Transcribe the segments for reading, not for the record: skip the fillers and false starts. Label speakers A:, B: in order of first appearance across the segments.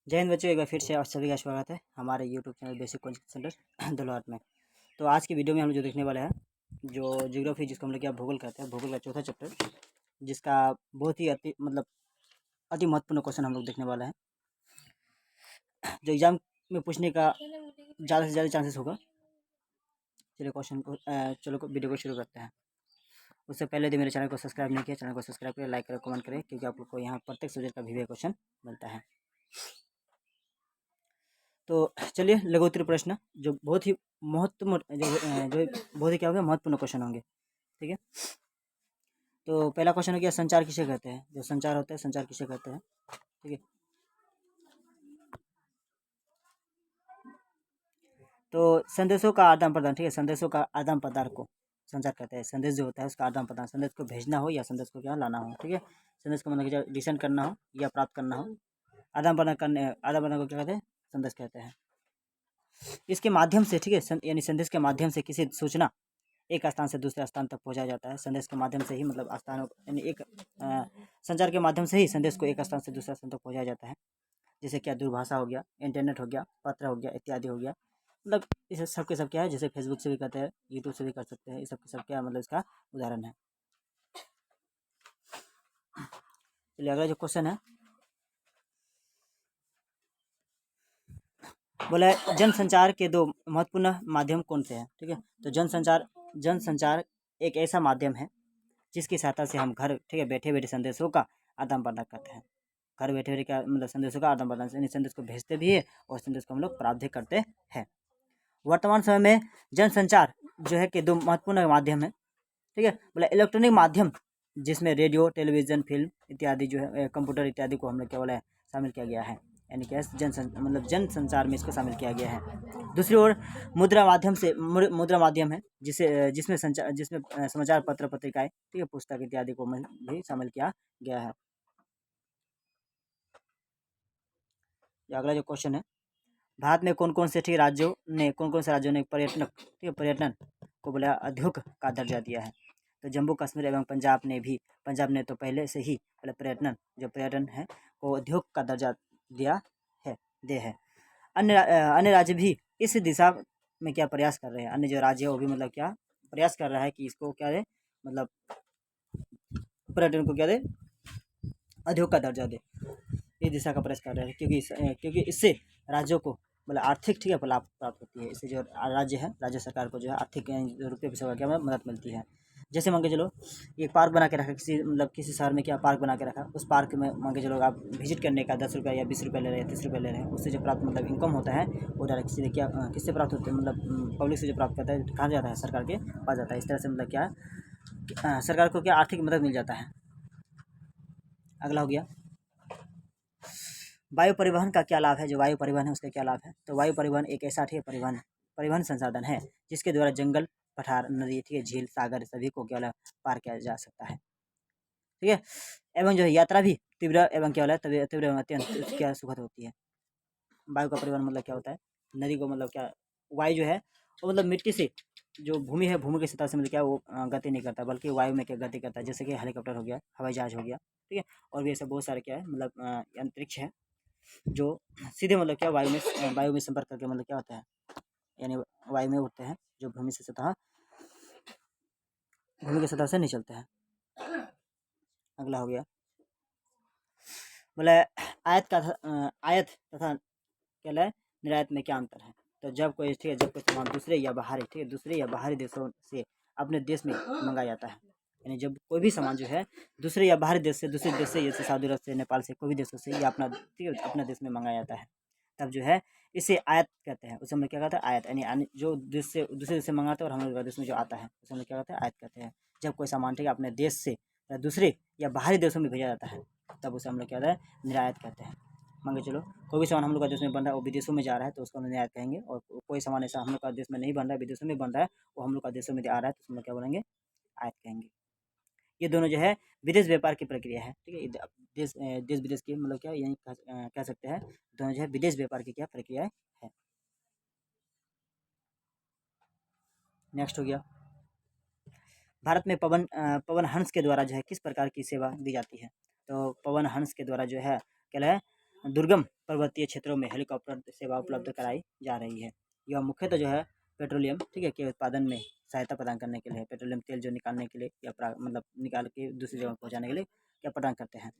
A: जय हिंद बच्चों, एक बार फिर से आप सभी का स्वागत है हमारे YouTube channel basic coaching centre दुलार में। तो आज की वीडियो में हम लोग जो देखने वाले हैं, जो ज्योग्राफी जिसको हम लोग क्या भूगोल कहते हैं, भूगोल का चौथा चैप्टर, जिसका बहुत ही अति महत्वपूर्ण क्वेश्चन हम लोग देखने वाले हैं, जो एग्जाम में पूछने का ज़्यादा से ज़्यादा चांसेस होगा। चलो वीडियो को शुरू करते हैं। उससे पहले यदि मेरे चैनल को सब्सक्राइब नहीं किया, चैनल को सब्सक्राइब करें, लाइक करें, कमेंट करें, क्योंकि आप लोग को यहाँ प्रत्येक सब्जेक्ट का भी क्वेश्चन मिलता है। तो चलिए, लघुत्तरीय प्रश्न जो बहुत ही महत्वपूर्ण जो बहुत ही क्या होगा, महत्वपूर्ण क्वेश्चन होंगे। ठीक है, तो पहला क्वेश्चन हो गया, संचार किसे कहते हैं? जो संचार होता है, संचार किसे कहते हैं? ठीक है, तो संदेशों का आदान प्रदान। ठीक है, संदेशों का आदान प्रदान को संचार कहते हैं। संदेश जो होता है उसका आदान प्रदान, संदेश को भेजना हो या संदेश को क्या लाना हो। ठीक है, संदेश को मतलब डिसेंड करना हो या प्राप्त करना हो, आदान प्रदान को क्या कहते हैं? संदेश कहते हैं। इसके माध्यम से, ठीक है, यानी संदेश के माध्यम से किसी सूचना एक स्थान से दूसरे स्थान तक पहुंचाया जाता है। संदेश के माध्यम से ही मतलब स्थानों यानी संचार के माध्यम से ही संदेश को एक स्थान से दूसरे स्थान तक पहुंचाया जाता है। जैसे क्या, दूरभाषा हो गया, इंटरनेट हो गया, पत्र हो गया, इत्यादि हो गया। मतलब इस सब के सब क्या है, जैसे फेसबुक से भी करते हैं, यूट्यूब से भी कर सकते हैं, इस सब के सब क्या मतलब इसका उदाहरण है। चलिए, अगला जो क्वेश्चन है, बोला है जनसंचार के दो महत्वपूर्ण माध्यम कौन से हैं? ठीक है, तो जनसंचार एक ऐसा माध्यम है जिसकी सहायता से हम घर, ठीक है, बैठे बैठे संदेशों का आदान प्रदान करते हैं। घर बैठे बैठे क्या मतलब संदेशों का आदान प्रदान, यानी संदेश को भेजते भी है और संदेश को हम लोग प्राप्त भी करते हैं। वर्तमान समय में जनसंचार जो है कि दो महत्वपूर्ण माध्यम है। ठीक है, बोला इलेक्ट्रॉनिक माध्यम जिसमें रेडियो, टेलीविजन, फिल्म इत्यादि जो है, कंप्यूटर इत्यादि को हम लोग क्या बोला है, शामिल किया गया है। यानी क्या, जनसंचार में इसको शामिल किया गया है। दूसरी ओर मुद्रा माध्यम है जिसमें समाचार पत्र, पत्रिकाएं, ठीक है, पुस्तक इत्यादि को भी शामिल किया गया है। अगला जो क्वेश्चन है, भारत में कौन कौन से राज्यों ने पर्यटन को बोला उद्योग का दर्जा दिया है? तो जम्मू कश्मीर एवं पंजाब ने तो पहले से ही पर्यटन है वो उद्योग का दर्जा दिया है। अन्य राज्य भी इस दिशा में क्या प्रयास कर रहे हैं? अन्य जो राज्य है वो भी मतलब क्या प्रयास कर रहा है कि इसको क्या दे, मतलब पर्यटन को क्या दे, उद्योग का दर्जा दे। इस दिशा का प्रयास कर रहे हैं क्योंकि इससे राज्यों को मतलब आर्थिक, ठीक है, लाभ प्राप्त होती है। इससे जो राज्य है, राज्य सरकार को जो है आर्थिक रुपये पैसे का क्या मदद मिलती है। जैसे मान के चलो, एक पार्क बना के रखा, किसी शहर में क्या पार्क बना के रखा, उस पार्क में मान के चलो आप विजिट करने का 10 रुपये या 20 रुपये ले रहे हैं, 30 रुपये ले रहे हैं, उससे जो प्राप्त मतलब इनकम होता है वो डायरेक्ट सीधे क्या किससे प्राप्त होते हैं, मतलब पब्लिक से जो प्राप्त करता है, कहाँ जाता है, सरकार के पास जाता है। इस तरह से मतलब क्या सरकार को क्या आर्थिक मदद मिल जाता है। अगला हो गया, वायु परिवहन का क्या लाभ है? जो वायु परिवहन है उसका क्या लाभ है? तो वायु परिवहन एक ऐसा, ठीक है, परिवहन संसाधन है जिसके द्वारा जंगल, पठार, नदी, ठीक है, झील, सागर सभी को क्या पार किया जा सकता है। ठीक है, एवं जो है यात्रा भी तीव्र एवं क्या तीव्र एवं अत्यंत क्या सुखद होती है। वायु का परिवहन मतलब क्या होता है, नदी को मतलब क्या, वायु जो है वो मतलब मिट्टी से, जो भूमि है, भूमि की सतह से मतलब क्या वो गति नहीं करता, बल्कि वायु में क्या गति करता है। जैसे कि हेलीकॉप्टर हो गया, हवाई जहाज हो गया, ठीक है, और भी ऐसे बहुत सारे क्या है मतलब अंतरिक्ष है जो सीधे मतलब क्या वायु में संपर्क करके मतलब क्या होता है, यानी वायु में उड़ते हैं, जो भूमि की सतह से निकलते हैं। अगला हो गया, बोले आयत तथा क्या है निर्यात में क्या अंतर है? तो जब कोई, ठीक है, जब कोई सामान दूसरे या बाहरी देशों से अपने देश में मंगाया जाता है, यानी जब कोई भी सामान जो है दूसरे या बाहरी देश से, दूसरे देश से, जैसे सऊदी अरब से, नेपाल से, कोई भी देशों से या अपना, ठीक है, अपने देश में मंगाया जाता है, तब जो है इसे आयत कहते हैं। उसे हम लोग क्या कहते हैं, आयत, यानी जो देश से दूसरे देश से मंगाते हैं और हम लोग देश में जो आता है उसे हम लोग क्या कहते हैं, आयत कहते हैं। जब कोई सामान, ठीक है, अपने देश से दूसरे या बाहरी देशों में भेजा जाता है तब उसे हम लोग क्या कहते हैं, निर्यात कहते हैं। मान के चलो, कोई भी सामान हम लोग का देश में बन रहा है वो विदेशों में जा रहा है तो उसको हम निर्यात कहेंगे, और कोई सामान ऐसा हम लोग का देश में नहीं बन रहा है, विदेशों में बन रहा है, वो हम लोग का देशों में आ रहा है तो हम लोग क्या बोलेंगे, आयात कहेंगे। ये दोनों जो है विदेश व्यापार की प्रक्रिया है। ठीक है, देश विदेश की मतलब क्या यही कह सकते हैं, दोनों जो है विदेश व्यापार की क्या प्रक्रिया है। नेक्स्ट हो गया, भारत में पवन हंस के द्वारा जो है किस प्रकार की सेवा दी जाती है? तो पवन हंस के द्वारा जो है क्या है, दुर्गम पर्वतीय क्षेत्रों में हेलीकॉप्टर सेवा उपलब्ध कराई जा रही है। यह मुख्यतः जो है पेट्रोलियम, ठीक है, के उत्पादन में सहायता प्रदान करने के लिए है। पेट्रोलियम तेल जो निकालने के लिए या मतलब निकाल के दूसरी जगह पहुँचाने के लिए क्या प्रदान करते हैं।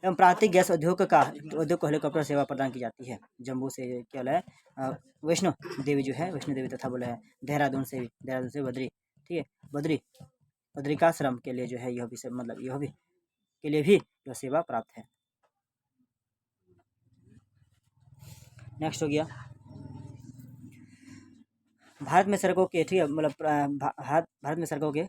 A: एवं प्राकृतिक गैस उद्योग को हेलीकॉप्टर सेवा प्रदान की जाती है। जम्मू से क्या है वैष्णो देवी जो है, वैष्णो देवी तथा बोले है देहरादून से बद्री, ठीक है, बद्रिकाश्रम के लिए जो है यह भी मतलब यह भी के लिए भी यह सेवा प्राप्त है। नेक्स्ट हो गया भारत में सड़कों के, ठीक है, मतलब भारत में सड़कों के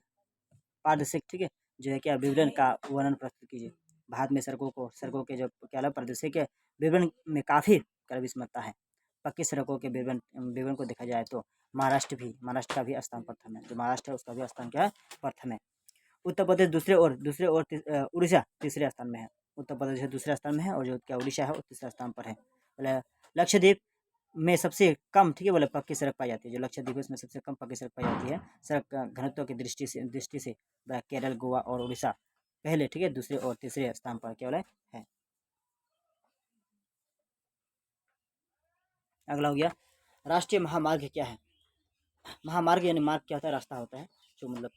A: पारदर्शिक, ठीक है, जो है क्या विवरण का वर्णन प्रस्तुत कीजिए। भारत में सड़कों के जो क्या है पारदर्शिक विवरण में काफ़ी विषमता है। पक्की सड़कों के विवरण को देखा जाए तो महाराष्ट्र का भी स्थान प्रथम है। जो महाराष्ट्र है उसका भी स्थान क्या है, प्रथम है। उत्तर प्रदेश दूसरे और उड़ीसा तीसरे स्थान में है। उत्तर प्रदेश दूसरे स्थान में है और जो क्या उड़ीसा है वो तीसरे स्थान पर है। बोले लक्षद्वीप में सबसे कम, ठीक है, बोले पक्की सड़क पाई जाती है। जो लक्षद्वीप है उसमें सबसे कम पक्की सड़क पाई जाती है। सड़क घनत्व की दृष्टि से केरल, गोवा और उड़ीसा पहले, ठीक है, दूसरे और तीसरे स्थान पर केवल है। अगला हो गया राष्ट्रीय महामार्ग क्या है। महामार्ग यानी मार्ग क्या होता है, रास्ता होता है जो मतलब,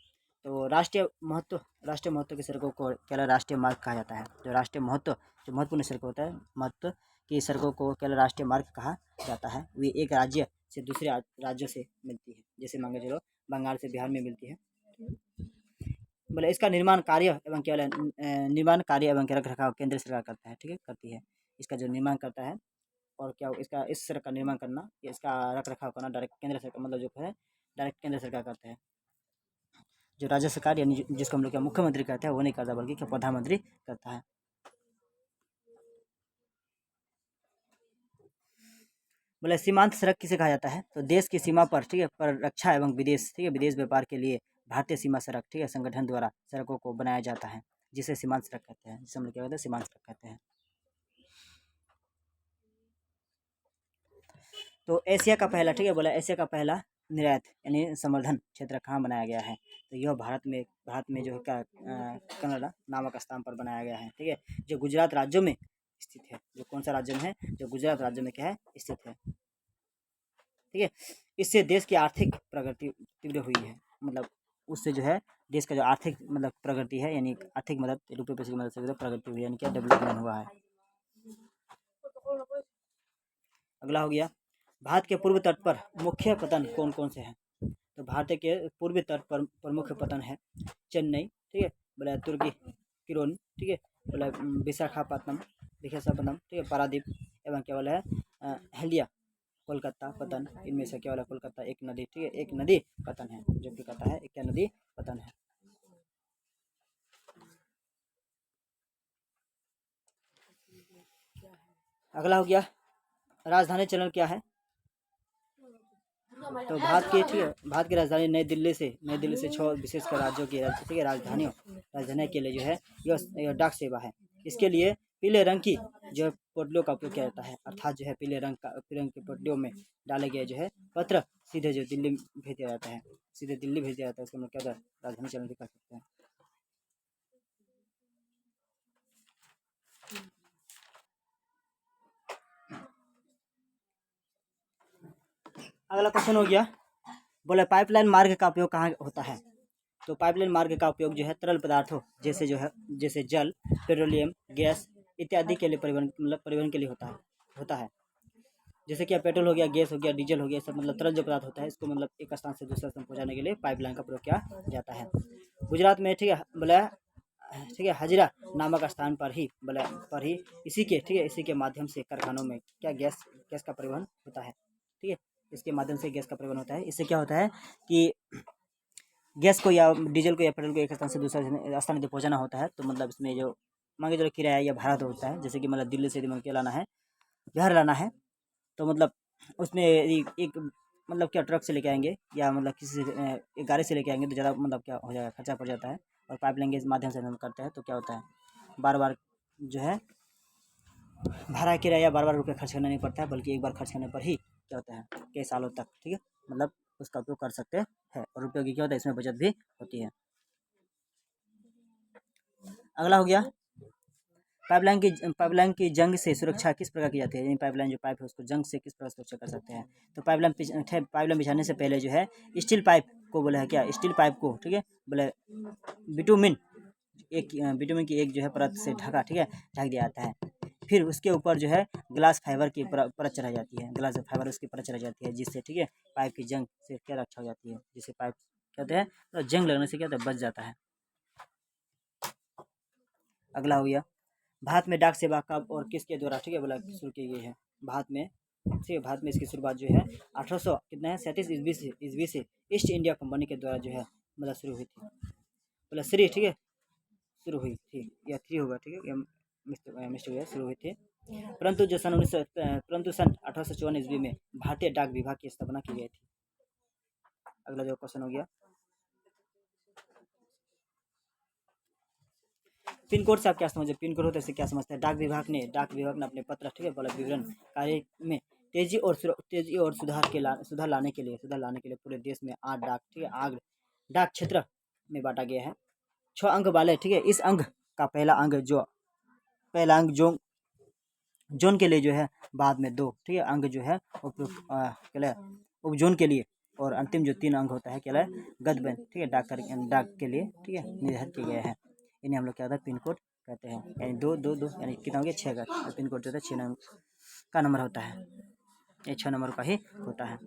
A: तो राष्ट्रीय महत्व की सड़कों को केवल राष्ट्रीय मार्ग कहा जाता है। जो राष्ट्रीय महत्व जो महत्वपूर्ण सड़क होता है, महत्व की सड़कों को केवल राष्ट्रीय मार्ग कहा जाता है। वे एक राज्य से दूसरे राज्यों से मिलती है। जैसे मान के चलो बंगाल से बिहार में मिलती है। बोले इसका निर्माण कार्य एवं रख रखाव केंद्र सरकार करता है, ठीक है, करती है। इसका जो निर्माण करता है और क्या इसका इस सड़क का निर्माण करना, इसका रख रखाव करना डायरेक्ट केंद्र सरकार, मतलब जो है डायरेक्ट केंद्र सरकार करता है। जो राज्य सरकार यानी जिसको हम लोग मुख्यमंत्री कहते हैं वो नहीं करता, बल्कि क्या प्रधानमंत्री करता है। बोले सीमांत सड़क किसे कहा जाता है, तो देश की सीमा पर, ठीक है, पर रक्षा एवं विदेश, ठीक है, विदेश व्यापार के लिए भारतीय सीमा सड़क, ठीक है, संगठन द्वारा सड़कों को बनाया जाता है, जिसे सीमांत सड़क कहते हैं। जिसे हम लोग क्या कहते हैं, सीमांत सड़क कहते हैं। तो एशिया का पहला, ठीक है, बोला एशिया का पहला निर्यात यानी संवर्धन क्षेत्र कहाँ बनाया गया है, तो यह भारत में जो है क्या कनाडा नामक स्थान पर बनाया गया है, ठीक है, जो गुजरात राज्यों में स्थित है। जो कौन सा राज्य में है, जो गुजरात राज्य में क्या है स्थित है, ठीक है। इससे देश की आर्थिक प्रगति तीव्र हुई है। मतलब उससे जो है देश का जो आर्थिक मतलब प्रगति है, यानी आर्थिक मदद रुपये पैसे की मदद से प्रगति हुई है, यानी क्या डेवलपमेंट हुआ है। अगला हो गया भारत के पूर्व तट पर मुख्य पतन कौन कौन से हैं, तो भारत के पूर्वी तट पर प्रमुख पतन है चेन्नई, ठीक है, बोला तुर्की किरोन, ठीक है, बोला विशाखापट्टनम, ठीक है, पारादीप एवं क्या बोला है हल्दिया कोलकाता पतन। इनमें से क्या वाला कोलकाता एक नदी, ठीक है, एक नदी पतन है, जो कि कहता है एक क्या नदी पतन है। अगला हो गया राजधानी चलन क्या है, तो भारत की राजधानी नई दिल्ली से 6 विशेषकर राज्यों की ठीक है राजधानी के लिए जो है यह डाक सेवा है। इसके लिए पीले रंग की जो पोटलियों का उपयोग किया जाता है, अर्थात जो है पीले रंग की पोटलियों में डाले गए जो है पत्र सीधे जो दिल्ली भेज दिया जाता है, उसको हम क्या राजधानी चलन भी कर सकते हैं। अगला क्वेश्चन हो गया, बोले पाइपलाइन मार्ग का उपयोग कहाँ होता है, तो पाइपलाइन मार्ग का उपयोग जो है तरल पदार्थों जैसे जल, पेट्रोलियम, गैस इत्यादि के लिए परिवहन के लिए होता है। जैसे कि पेट्रोल हो गया, गैस हो गया, डीजल हो गया, सब मतलब तरल जो पदार्थ होता है, इसको मतलब एक स्थान से दूसरे स्थान पहुंचाने के लिए पाइपलाइन का प्रयोग किया जाता है। गुजरात में, ठीक है, बोला ठीक है हजीरा नामक स्थान पर ही इसी के माध्यम से कारखानों में क्या गैस का परिवहन होता है, ठीक है, इसके माध्यम से गैस का परिवहन होता है। इससे क्या होता है कि गैस को या डीजल को या पेट्रोल को एक स्थान से दूसरे स्थान पर पहुंचाना होता है, तो मतलब इसमें जो मांगे जो किराया या भाड़ा तो होता है। जैसे कि मतलब दिल्ली से दिमाग लाना है, बिहार लाना है, तो मतलब उसमें एक मतलब क्या ट्रक से लेके आएंगे या मतलब किसी एक गाड़ी से लेके आएंगे तो ज़्यादा मतलब क्या हो जाएगा, खर्चा पड़ जाता है। और पाइपलाइन के माध्यम से हम करते हैं तो क्या होता है, बार बार जो है भाड़ा किराया बार रुपये खर्च करना नहीं पड़ता है, बल्कि एक बार खर्च करने पर ही क्या होता है कई सालों तक, ठीक है, मतलब उसका उपयोग कर सकते हैं और रुपये की क्या होता है इसमें बचत भी होती है। अगला हो गया पाइपलाइन की जंग से सुरक्षा किस प्रकार की जाती है, यानी पाइपलाइन जो पाइप है उसको जंग से किस प्रकार सुरक्षा कर सकते हैं। तो पाइपलाइन बिछाने से पहले जो है स्टील पाइप को बोला है क्या, स्टील पाइप को, ठीक है, बोले बिटुमिन बिटुमिन की एक जो है परत से ढका, ठीक है, ढक दिया जाता है। फिर उसके ऊपर जो है ग्लास फाइबर की परत चढ़ाई जाती है, ग्लास फाइबर उसकी परत चढ़ाई जाती है, जिससे, ठीक है, पाइप की जंग से क्या रक्षा हो जाती है, जिससे पाइप कहते हैं तो जंग लगने से क्या होता है, बच जाता है। अगला हो गया, भारत में डाक सेवा कब और किसके द्वारा, ठीक है, बोला शुरू की गई है। भारत में, ठीक है, भारत में इसकी शुरुआत जो है 1800 कितना है 37 ईस्वी से ईस्ट इंडिया कंपनी के द्वारा जो है मतलब शुरू हुई थी, बोला श्री, ठीक है, शुरू हुई थी, या थ्री होगा, ठीक है, मिस्टेक हुआ, शुरू हुई थी। परंतु सन 1854 ईस्वी में भारतीय डाक विभाग की स्थापना की गई थी। अगला जो क्वेश्चन हो गया, पिन कोड से आप क्या समझते हैं, पिन कोड होते से क्या समझते हैं। डाक विभाग ने अपने पत्र, ठीक है, बड़ा विवरण कार्य में तेजी और सुधार लाने के लिए पूरे देश में 8 डाक, ठीक है, 8 डाक क्षेत्र में बांटा गया है। 6 अंक वाले, ठीक है, इस अंक का पहला अंक जोन के लिए जो है, बाद में 2, ठीक है, अंक जो है उप जोन के लिए, और अंतिम जो 3 अंक होता है क्या है गदबन, ठीक है, डाक के लिए, ठीक है, निर्धारित किए गए हैं। इन्हें हम लोग क्या होता है पिन कोड कहते हैं, यानी 2 यानी कितना हो गया 6 का पिन कोड जो होता है 6 का नंबर होता है, ये 6 नंबर का ही होता है।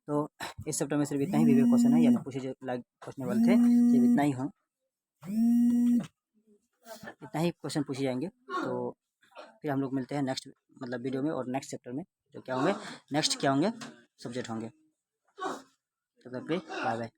A: तो इस चैप्टर में सिर्फ इतना ही विवेक क्वेश्चन है, यानी पूछने वाले थे, सिर्फ इतना ही हो, इतना ही क्वेश्चन पूछे जाएंगे। तो फिर हम लोग मिलते हैं नेक्स्ट मतलब वीडियो में और नेक्स्ट चैप्टर में, जो क्या होंगे नेक्स्ट क्या होंगे सब्जेक्ट होंगे। तब तक के बाय बाय।